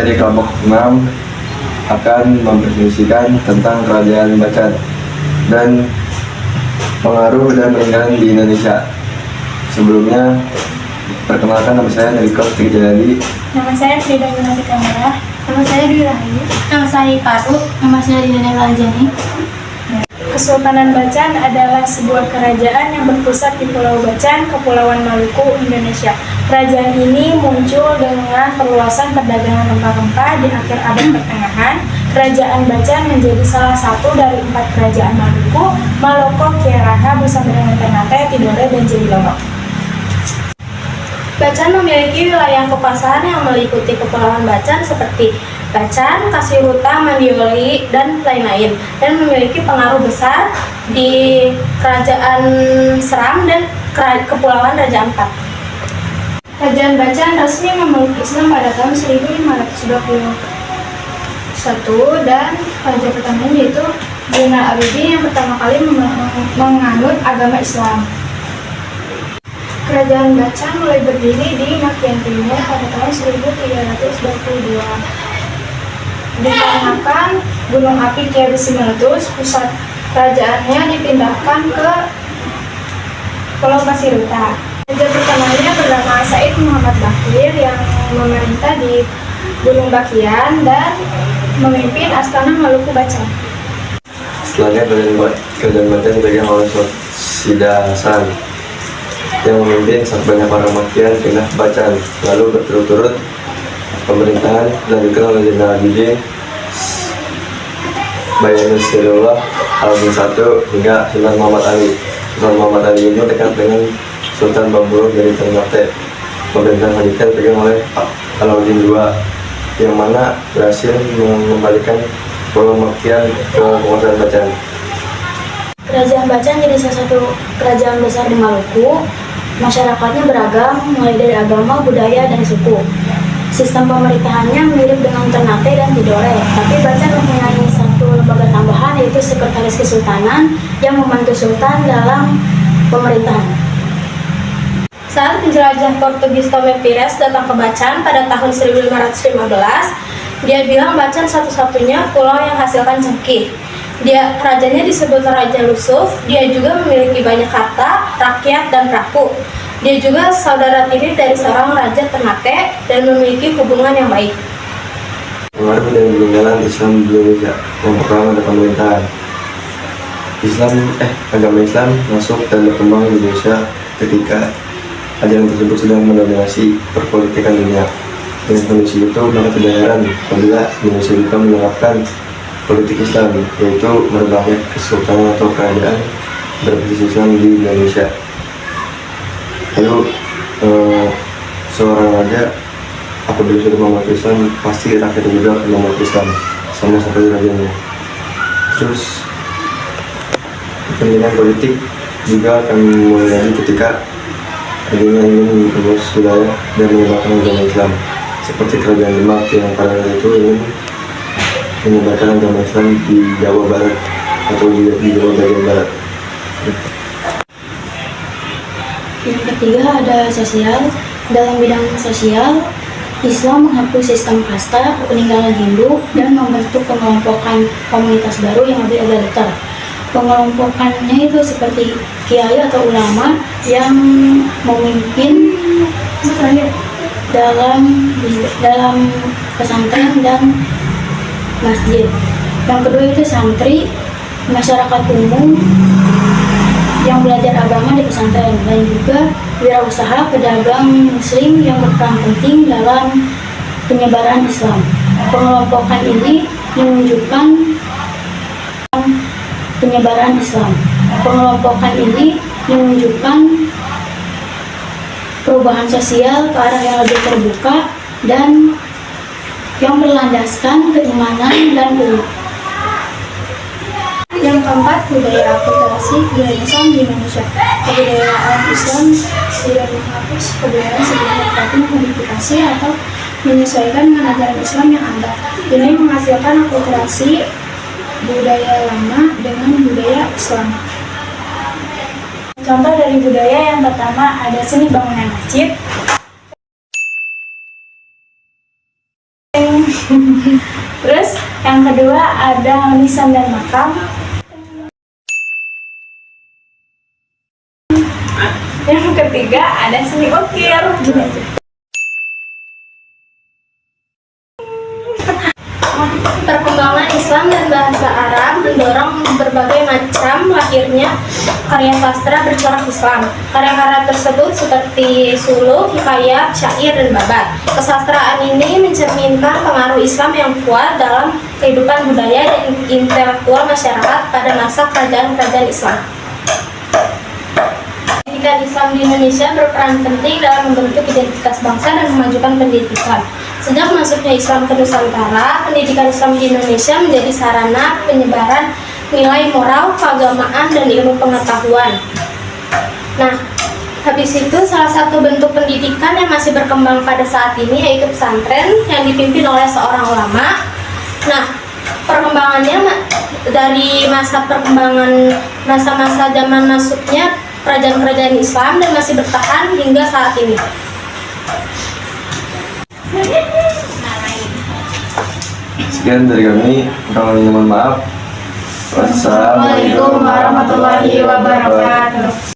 dari kelompok 6 akan mempresentasikan tentang kerajaan Bacan dan pengaruh dan peninggalan di Indonesia. Sebelumnya, perkenalkan, nama saya Niko Stigjayadi. Nama saya Frida Yunati Kamera. Nama saya Dwi Rahayu. Nama saya Karu. Nama saya Dina Lanjani. Kesultanan Bacan adalah sebuah kerajaan yang berpusat di Pulau Bacan, Kepulauan Maluku, Indonesia. Kerajaan ini muncul dengan perluasan perdagangan rempah-rempah di akhir abad pertengahan. Kerajaan Bacan menjadi salah satu dari 4 kerajaan Maluku, Maloko, Kiaraha bersama dengan Ternate, Tidore, dan Jemiloro. Bacan memiliki wilayah kekuasaan yang meliputi Kepulauan Bacan seperti Bacan, Kasihuta, Mandioli, dan lain-lain, dan memiliki pengaruh besar di Kerajaan Seram dan Kepulauan Raja Ampat. Kerajaan Bacan resmi memeluk Islam pada tahun 1521 dan raja pertamanya yaitu Zainal Abidin yang pertama kali menganut agama Islam. Kerajaan Bacan mulai berdiri di Makian Timur pada tahun 1322. Dikarenakan gunung api Kiaris meletus, pusat kerajaannya dipindahkan ke Pulau Kasihuta. Raja pertamanya bernama Said Muhammad Bakir yang memerintah di Gunung Bakian dan memimpin Astana Maluku Bacan. Setelahnya, kerajaan Bacan dipegang oleh Sida Hasan yang memimpin saat banyak orang Makian pindah ke Bacan. Lalu berturut-turut pemerintahan dilanjutkan oleh Zainal Abidin, Bayanusirullah Al-Bin I hingga Sultan Muhammad Ali. Sultan Muhammad Ali ini dekat dengan Sultan Babur dari Ternate. Pemerintahan selanjutnya dipegang oleh Alauddin II yang mana berhasil mengembalikan Pulau Makian ke kekuasaan Bacan. Kerajaan Bacan jadi salah satu kerajaan besar di Maluku. Masyarakatnya beragam, mulai dari agama, budaya, dan suku. Sistem pemerintahannya mirip dengan Ternate dan Tidore, tapi Bacan mempunyai satu lembaga tambahan yaitu Sekretaris Kesultanan yang membantu Sultan dalam pemerintahan. Saat penjelajah Portugis Tomé Pires datang ke Bacan pada tahun 1515, dia bilang Bacan satu-satunya pulau yang hasilkan cengkih. Rajanya disebut Raja Lusuf. Dia juga memiliki banyak harta, rakyat, dan perahu. Dia juga saudara tiri dari seorang Raja Ternate dan memiliki hubungan yang baik. Pengaruh dan peninggalan Islam di Indonesia. Yang pertama ada pemerintahan. Agama Islam masuk dan berkembang di Indonesia ketika ajaran tersebut sudah mendominasi perpolitikan dunia. Dengan kondisi itu, maka tidak heran apabila Indonesia juga menerapkan politik Islam, yaitu berbagai kesultanan atau kerajaan berbasis Islam di Indonesia. Lalu seorang raja apabila sudah memeluk Islam, pasti rakyatnya juga akan memeluk Islam sama seperti rajanya. Terus kepentingan politik juga akan mulai ketika adanya ingin mengurus wilayah dan menyebarkan agama Islam, seperti kerajaan Demak yang pada saat itu ingin menyebarkan agama Islam di Jawa Barat atau di Jawa bagian Barat. Yang ketiga ada sosial. Dalam bidang sosial, Islam menghapus sistem kasta, peninggalan Hindu, dan membentuk pengelompokan komunitas baru yang lebih egaliter. Pengelompokannya itu seperti kiai atau ulama yang memimpin dalam pesantren dan masjid. Yang kedua itu santri, masyarakat umum yang belajar agama di pesantren, dan juga wirausaha pedagang muslim yang berperan penting dalam penyebaran Islam. Pengelompokan ini menunjukkan penyebaran Islam. Pengelompokan ini menunjukkan perubahan sosial ke arah yang lebih terbuka dan yang berlandaskan keimanan dan umat. Yang keempat, budaya akulturasi budaya Islam di Indonesia. Kebudayaan Islam tidak menghapus kebudayaan sebelumnya, tetapi memodifikasi atau menyesuaikan dengan ajaran Islam yang ada. Ini menghasilkan akulturasi budaya lama dengan budaya Islam. Contoh dari budaya yang pertama ada seni bangunan masjid. Terus yang kedua ada nisan dan makam. Yang ketiga ada seni ukir. Perkembangan Islam dan bahasa Arab mendorong berbagai macam lahirnya karya sastra bercorak Islam. Karya-karya tersebut seperti suluk, hikayat, syair, dan babat. Kesastraan ini mencerminkan pengaruh Islam yang kuat dalam kehidupan budaya dan intelektual masyarakat pada masa kerajaan-kerajaan Islam. Pendidikan Islam di Indonesia berperan penting dalam membentuk identitas bangsa dan memajukan pendidikan. Sejak masuknya Islam ke Nusantara, pendidikan Islam di Indonesia menjadi sarana penyebaran nilai moral, keagamaan, dan ilmu pengetahuan. Nah, habis itu salah satu bentuk pendidikan yang masih berkembang pada saat ini yaitu pesantren yang dipimpin oleh seorang ulama. Nah, perkembangannya dari masa-masa zaman masuknya kerajaan-kerajaan Islam dan masih bertahan hingga saat ini. Sekian dari kami, kurang lebihnya mohon maaf. Wassalamualaikum warahmatullahi wabarakatuh.